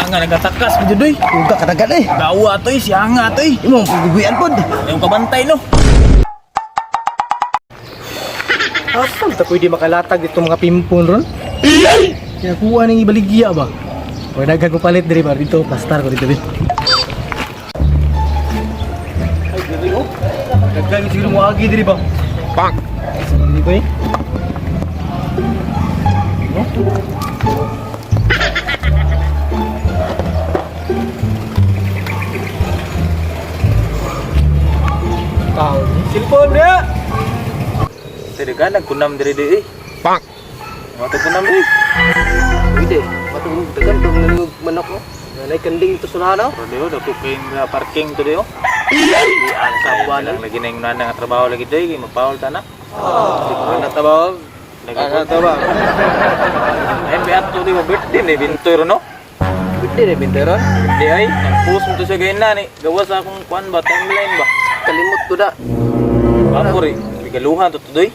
nga nagatakas mo dyan, doy. Uga katagan eh. Gawa to eh, siya nga to eh. Imong paguguyan pod. Yung kabantay no. Asam ta pwede makalatag dito mga pimpon ron? Kaya kuha ng ibaligya ba? O daghan ko palit diri ba dito, pastar ko dito din. Ay, diri oh. Daghan siguro mo agi diri ba? Pak. Diri ko eh. No? Tahu, silpon dia. Tidak nagkunam diri diri. Pak. Mga kunam diri. Pwede, matulog dagan tong nalug manok mo. Nanay kanding ito sa ano? Rodeo dako king parking to dio. Ang kabuan lagi na yung nana nga trabaho lagi day kay mapaul ta na. Ano trabaho? Ano trabaho? Ay biat to di birthday ni bintoy ro no. Pwede na binteron. Di ay ang post mo to sa gayna ni gawa sa akong kuan ba timeline ba. Kalimot ko da. Ako ri bigaluhan to today.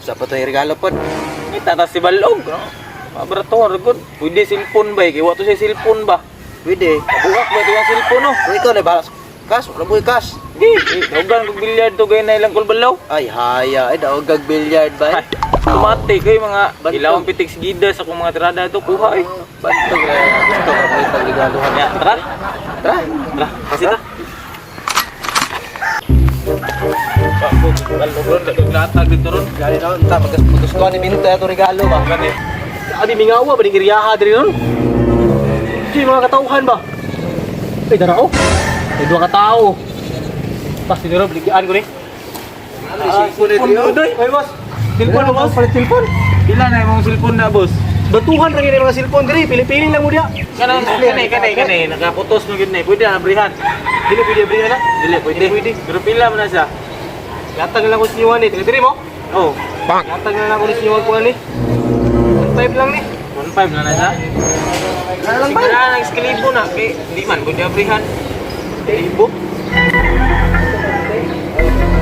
Sa pa tayo regalo pod. Ita si balog no. Mabrato ragod. Pwede cellphone ba kay wato siya cellphone ba. Pwede. Buak ba ito yung cellphone no. O ikaw na balas. Kas, wala mo ikas. Di, dagan kog bilyard to gay na ilang kulbalaw. Ay, haya. Ay, daogag billiard ba? Ay, automatic kay mga ilawang pitik sigida sa kung mga tirada to kuha ay. Bantog na gusto ka may pagligaluhan. Ya, tara. Tara. Tara, kasi ta. Latag dito ron. Gani na, ta magustuhan ni Binto ito regalo ba? Gani. Adi mingawa ba, ningiriyaha diri ron? Di mga katauhan ba? Ay, dara oh. May dua katao. Pas dito ron, baligaan ko ni. Cellphone doy. Ay, boss. Cellphone mo, boss. Palit cellphone. Pila na imong cellphone na, boss? Batuhan rin yung mga cellphone diri, pili-pili lang mo diya. Kanay, nakaputos mo gid na. Pwede na brihan. Dili pwede bri na. Dili, pwede. Pero pila man na siya. Gatag na lang ko sinyawan ni, diri mo. Oh, Gatag na lang ko sinyawan ko ni. 1.5 lang ni. 1.5 na na siya. Ano lang ba? Siguro na nag-skilibo na. Kay, di man, pwede abrihan. Ibo.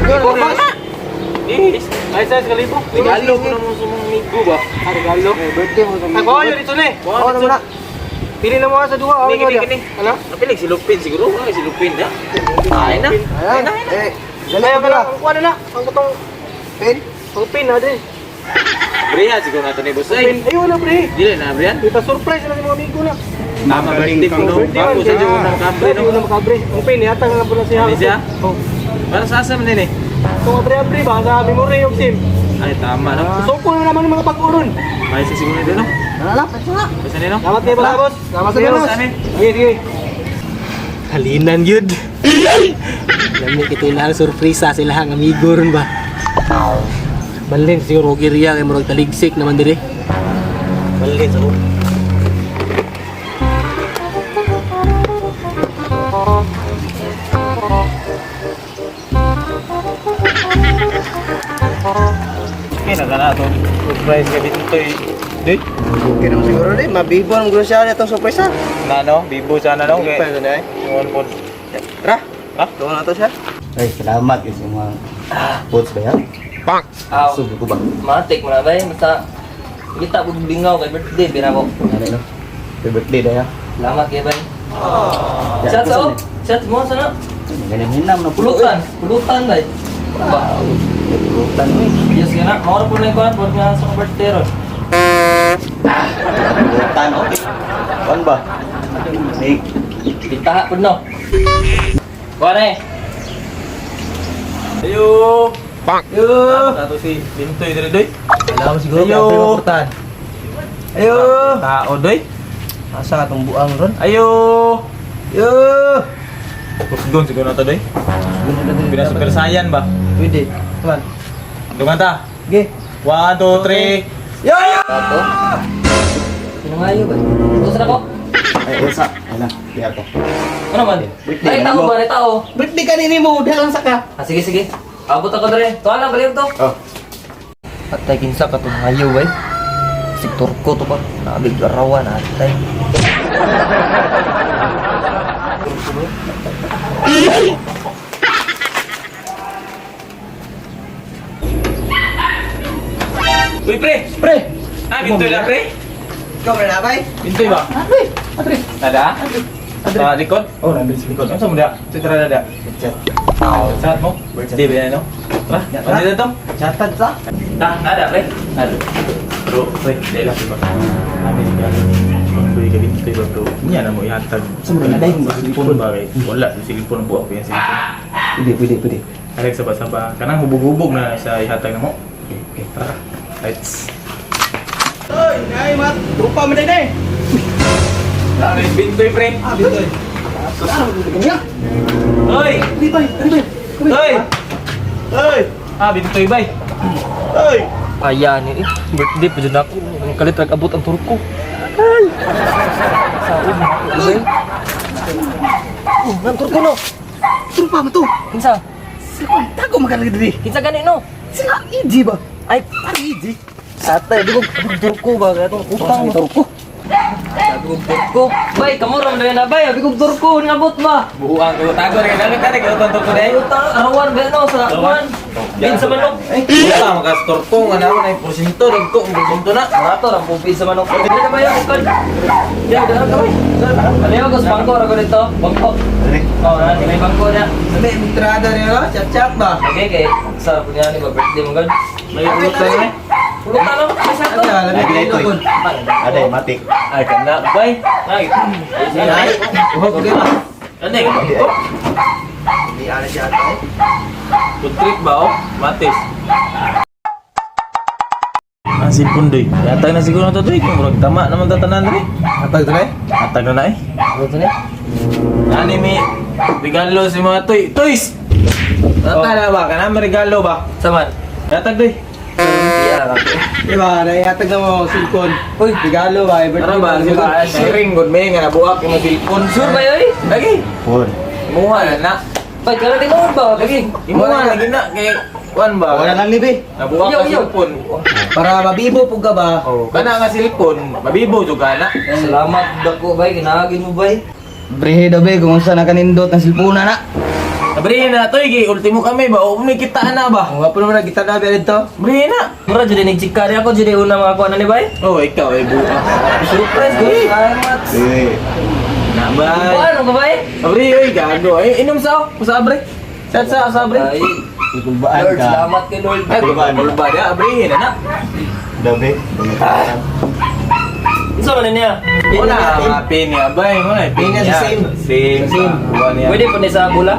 Ibo na. Yes. Ay, sa kalibo. Regalo ko na mo sa mga amigo ba? Ah, regalo. Birthday mo sa mga. Ako ayo dito ni. Oo, naman na. Pili na mo sa duha. Kini. Ano? Napilig si Lupin siguro. Ay, si Lupin na. Ay na. Ayan. Eh, dali ka lang. Ang kuha na. Ang katong pin. Ang pin na din. Brihan siguro nato ni boss. Pin. Ayun na, pre. Dili na, Brian. Kita surprise na sa mga amigo na. Tama birthday ko no. Bago sa dyan ng kabre no. Hindi na makabre. Ang pin, yata nga po na siya. Ano siya? Oh. Para sa asam din eh. Kung abre-abre ba, sa memory of sim. Ay, tama no. So, kung naman yung mga pag-uron. May sa siguro dito no. Nalapit nga. Basta nino. Salamat kayo ba, boss? Salamat sa Sige, boss. boss, ano? Sige, sige. Halinan yun. Lami kitilang surpresa sila ang amigo ron ba? Balin siguro giriya kay murag taligsik naman diri. Balin sa Okay na kana to. Surprise ka dito eh. Di? okay naman siguro din. Mabibo ang grosya na itong surpresa. Na no, bibo sana no. Okay. Pwede na eh. Yun po. Tara. Ha? Doon na to siya. Ay, salamat kasi mga boats ba yan? Pak. Aw, Subo ko ba? matik mo na ba? Basta kita ko bingaw kay birthday bina ko. Ano no? Happy birthday na yan. Salamat kay bay. Yan, Chat gusto sa chat mo sana. Ganyan hinam na Pulutan bay. Ba. Pulutan mo eh. Yes kana, mao po na ko pod nga sa birthday ron. Pulutan, okay. Kuan ba? Snake. Kita pod no. Kuare. Ayo. Pak. Yo. Tato si Bintoy diri doy. Alam mo siguro Ayo. kaya purtan. Ayo. Tao doy. Asa atong buang ron? Ayo. Yo. Kusgon siguro na to doy. Bina super saiyan ba? Pwede. Tuan. Dungan ta. Ge. 1 2 3. Yo yo. Tato. Sinangayo ba? Gusto na ko. Ay, Elsa. Ano? Biar ko. Ano man? Birthday, Ay tao ano? ba ni tao? Birthday ka nini mo, dalang sa ka. Ah sige sige. Abot ako dere. Tuwa lang balik to. Oh. Atay kinsa ka tong hayo bay. Sektor ko to ba? Nabig arawan atay. Uy pre. Pre. Ah, Bintoy na pre. Ikaw ba na, bay? Pintoy ba? Nada? Sa likod? Oh, nandun sa likod. Ano sa muda? Citra nada. Chat mo? Birthday ba yan, no? Tara, ano dito? Chatad sa? Nada, pre. Nada. Bro, pre, hindi lang ba? Amin ni Galo. Pintoy ka pintoy ba, bro? Yan na mo ihatag. Sa mga naday mo ba? Silipon ba kay? Wala, silipon buwak ko yan silipon. Pwede. Alek saba-saba. Kanang hubog-hubog na sa ihatag na mo. Okay, tara. Lights. Oy, ay mat, trupa mo din eh. Dami, pintoy, pre. Bitoy. Kanya? Hoy! Hoy! Hoy! Pintoy, bay. Hoy! Ayan eh. Birthday pa dyan ako. Ang kalit abot ang turko. Ay! Saod na ako. Ay! Ang turko no. Trupa mo to. Kinsa? Sila tago magalagay diri. Kinsa gani no? Sila easy ba? Ay! Ano easy? Satay. Di ko turko ba? Kaya itong utang mo. Turko. Sabi kong turko. Bay, kamura mo na bay. Sabi kong turko. Nangabot ba? Buuan ko. Tago rin. Nagit ka rin. Ganito ko Ay, utang. Arawan ba no? Sa arawan. Bin sa manok. Wala, makastorko nga na ako na yung porsinto. Nagko, ang porsinto na. Rato, ang pupin sa manok. Hindi na ba yan? Ukal. Yan, dala ka bay. Aliyo, gus bangko. Rago dito. Bangko. Oo, may bangko na. Sabi, entrada niya, chat ba? Okay, kay sarap ko niya ni birthday mo gan. May ulot na rin. Ulok na lang, may sakto. Lagi na ito. Aday, matik. Ay, kana. Bay. Ay. Ay, uhok ko ba? Ano eh? Ito? Hindi ala siya ito. Good trip ba, oh? Matis. Ang sipon doy. Yatag na siguro na ito doy. Kung murag tama naman tatanan doy. Atag to eh? Atag na na eh. Ano to ni? Nani mi regalo si mga toy. Toys! Nata na ba? Kana may regalo ba? Saman. Yatag doy. Iya, rato. Diba, naihatag na mo silikon. Uy, Regalo ba? Ano ba? Sharing good may nga nabuak yung cellphone. sure ba yoy? Lagi. Phone. Imuha na na. Pag kala din mo ba? Lagi. Imuha lagi na kay kuan ba? Wala lang libi. Nabuak Iyo, ka iyo. cellphone. Para mabibo po ka ba? Oh, kana nga cellphone, mabibo juga na. Salamat dako bay, kinahagin mo bay. Brehe daw be, kung saan nakanindot ng silpuna na. Sabrihin na to, ultimo kami ba? O may kita na ba? Ang wapo naman kita na dito. Sabrihin na. Mura jadi nagchikari ako, jadi una mga kuha na ni bay. Oh, ikaw ay buka. Surprise ko. Salamat. Eh. Nabay. Ano ka bay? Sabri, oy, gago. Ay, inom sa sabre. Sa sabre. Ay, Ikulbaan Lord, ka. salamat kay Lord. Ay, ba dia? Abrihin na. Dabi. Isa man niya. Wala, mga pin niya. Abay, mo na. Pin niya sa same. Same. Pwede pa ni sa bula?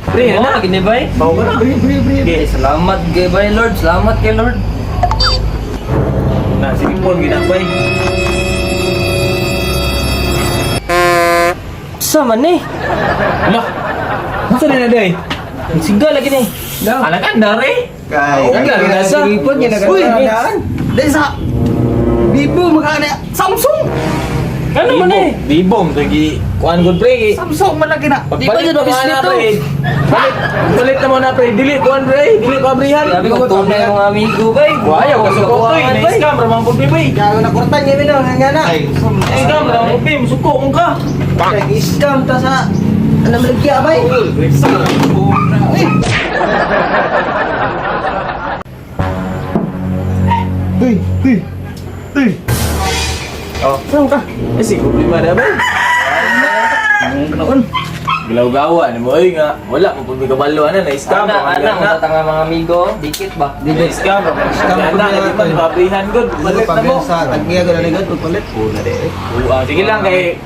Abrihin Oo, na. lagi ni bay. Bawa ka na. Okay, salamat kay bay Lord. Salamat kay Lord. Na, sige po, ginabay. Sa man ni? Ala, masa na day? Siga lagi ni. Anak anda, re. Kay. Ang ganda sa. Silipon niya Uy, nagkakadaan. Dahil sa Bibo makana Samsung. Ano man ni? Bibong, lagi. Kuan good pre. Samsung man lagi na. Di ba dyan mo mabis na, nito? pre. Balit na mo na, pre. Dili, kuan pre. Dili ko abrihan. Sabi ko tunay mga amigo bay. Ayaw, kasuko to eh. Na-scam, ramang pupi ba eh. Gago na kurtan niya bino nga na. Na-scam, ramang pupi. Musuko kong ka. Nag-scam ta sa alam lagya bay. Oh, saan ka? Eh, si pupi ba na ba? Noon. Gilaw-gawa ni mo ay nga. Wala, pupi kabalo na. Na-scam. Ana, tanga mga amigo, dikit ba? Na-scam, ramang Scam, scam. Na, hindi pa mabrihan good. Balit na mo. Tagniya ko na ligod pagpalit. Sige lang kay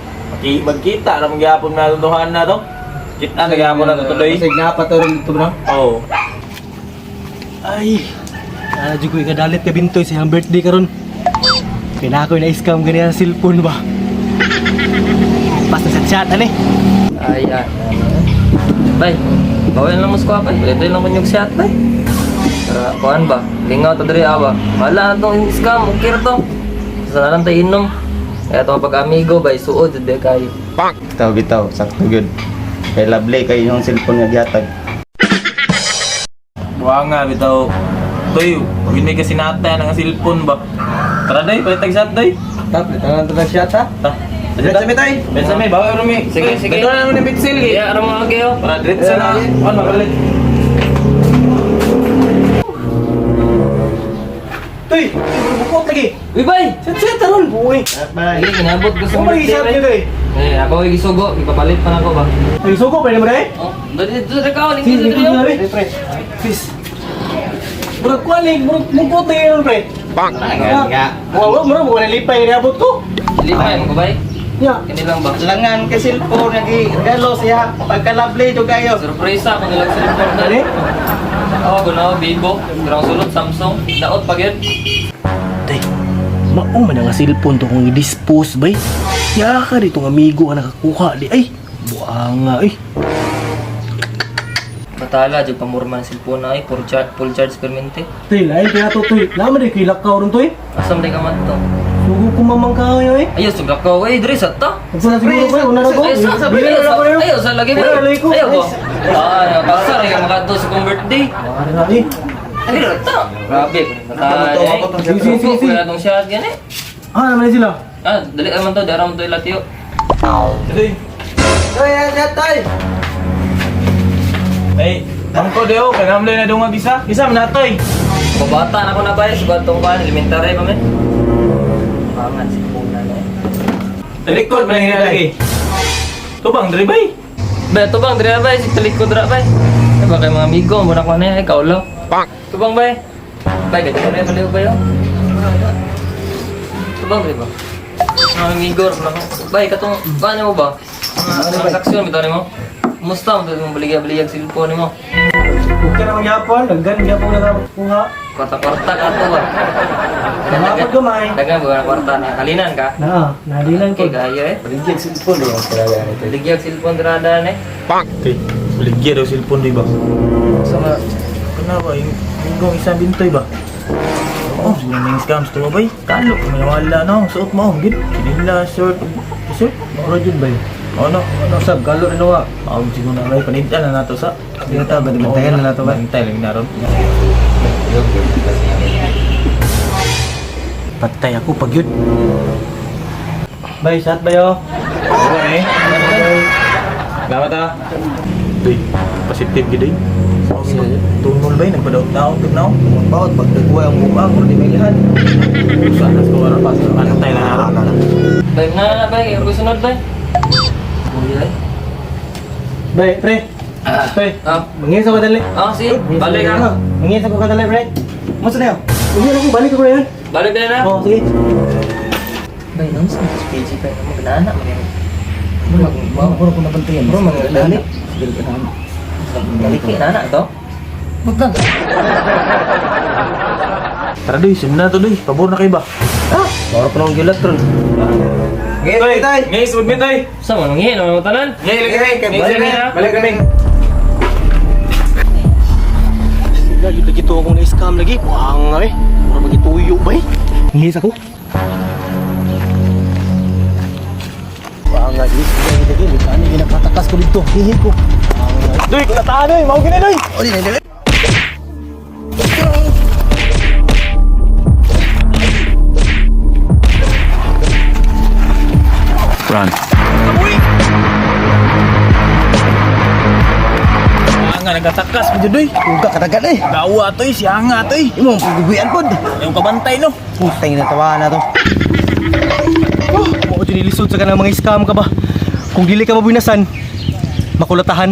magkita na magyapon na tunduhan na to. Kita na gyapon na to tuloy. Kasi nga pa to rin ito bro. Oh. Ay, nadyo ko ikadalit ka bintoy sa iyang birthday karon. Kaya na ako na-scam ganyan sa cellphone ba? Basta sa chat, ani? Ay, bay, bawal lang mo sa kapay. Ito lang kanyang chat, bay. Para, kuhan ba? Lingaw to diri aba. Wala na itong scam, okay na to. Sa nalang tayo inom. Kaya itong pag-amigo, bay, suod, hindi kayo. Bitaw, sakto good. Kay lovely kay yung cellphone nga gihatag. Buwa nga bitaw. Toy, hindi kasi natay ng cellphone ba? Tara day, palitag sa day. Tapos ito lang ito na siya ta. Ta. Let's sa mitay. Bensa may bawa rumi. Sige, sige. Ito na naman yung pitsil. Iya, ano mga kayo? Para diretso na. On mabalit. Tuy, bukot lagi. Uy, bay! Set taron buoy. Lagi, kinabot ko sa Mo lagi birthday, isap bay. niyo doy. Ako ay gisugo, ipapalit pa na ako ba? Ay suko pa ni mo dai. Oh, dito sa kao, Si lingkod ni sa pre. iyo. Pre. Please. Murag kualig, murag bukot na yun pre. Wow, murag wala lipay ni abot ko. Lipay mo ko, bay? Ya. Kanilang ba? Langan kay cellphone nga regalo siya pagka-lovely jud kayo. Surpresa kung nilang cellphone na. Dali. Ako, kuno, Vivo, grang sulod, Samsung, daot pa gyud. Tay, maong man nga cellphone to kung i-dispose bay. Ya ka dito ng amigo nga nakakuha di ay. Buanga ay. Batala, jud pamurman ng cellphone na ay, full charge permente. Tay, lain kaya to tuy. Naman di kilakaw ron tuy. Asam di ka man to. Sugo ko mamang kayo eh. Ayaw, sugak ka, wey, diri sa ta. Nagsa siguro ba una na ko. Ayaw, sa Bila na ko yun. ayaw, sa lagi mo. Wala, lagi ko. Ayaw ba? Nakasar, ayaw makato sa kong birthday. Ano na eh. Ay, rata. Grabe, batala. Sige, sige. Wala tong shot, gani. Ah, naman sila. Ah, dali naman to, dara mo to ilatiyo. Dali. Ay, bangko deo, kanamlay na dungag isa. Isa manatoy. Kabata na ko na ba, sa batong kan, elementary pa men. Pangan, si Puna na eh. Talikod man nga lagi. Tubang diri bay. Ba, tubang, dira ba, si talikod dira ba. Ay, ba kay mga amigo, muna ko na, ikaw lang. Tubang ba? Bay, ganyan na baliw ba yun? Tubang, dira ba? Mga amigo, bay, katong, paano mo ba? Mga transaksyon, bitaw mo? Kumusta mo mong baligya-baligya cellphone mo? Huwag ka naman yapon. Naggan yapon na nakakuha. Kwarta-kwarta ka to ba? Kapag gamay. Dagan ba kwarta na? Kalinan ka? Nadilan ko. Okay, gaya eh. Paligyan cellphone yo talaga nito. Baligya cellphone drada eh. Tay, baligya daw cellphone di ba? So, Kenapa yung isa bintoy ba? Oh, siguro may scams to ba? Kalo, may wala na. Suot mo, gid. Nila short. Short? Mura jud ba? Ano sab kalo ano wa? Siguro na may panintan na nato sa. Dito ba bantayan na nato ba? Bantay lang naron. Patay ako pag yun. Bay, shot ba yo? Oo eh. Salamat ah. Tuy, positive gid eh. Tunol ba yun? Nagpadaot-daot na ako. Bawat pag nagkuha ang buang ko di mailihan. Sana sa oras pa. Antay lang naron. bay na bay, yung sunod bay. Kuya eh. Bay, pre. Pre. Mangis ako dali. Si, balik ka. Mangis ako kadali, pre. Masa na yo? Uy, ako balik ko yun. Balik na na. Oh, sige. Bay, nang sa PG pa yung mga ganana. Puro ko nabantayan. Bro, mga dali. Sige ka na. Balik ka na ito. Magdag. Tara doy, sim na to doy. Pabor na kayo ba? Puro ko nang gilat ron. Toy, ngayon, sud mi toy. Sa mo, nangin, ano mo tanan? Ngayon, lagi kami. Balik na. Balik kami. Sila, yun lagi to akong na-scam lagi. Buang eh. Mura magituyo ba eh. Ngis ako. Buang nga, Liz. Lagi lagi. Ano yung nakatakas ko dito? Hihi ko. Doy, kulataan doy. Mau gini doy. Oh, di na. Run. Nga nagatakas mo doy. Uga kadagan eh. Gawa toy, sianga toy. Imo paggubian pod. Yung kabantay no. Putay na tawa na to. Mo ko tinilisod sa kanang mga scam ka ba? Kung dili ka mabinasan, makulatahan.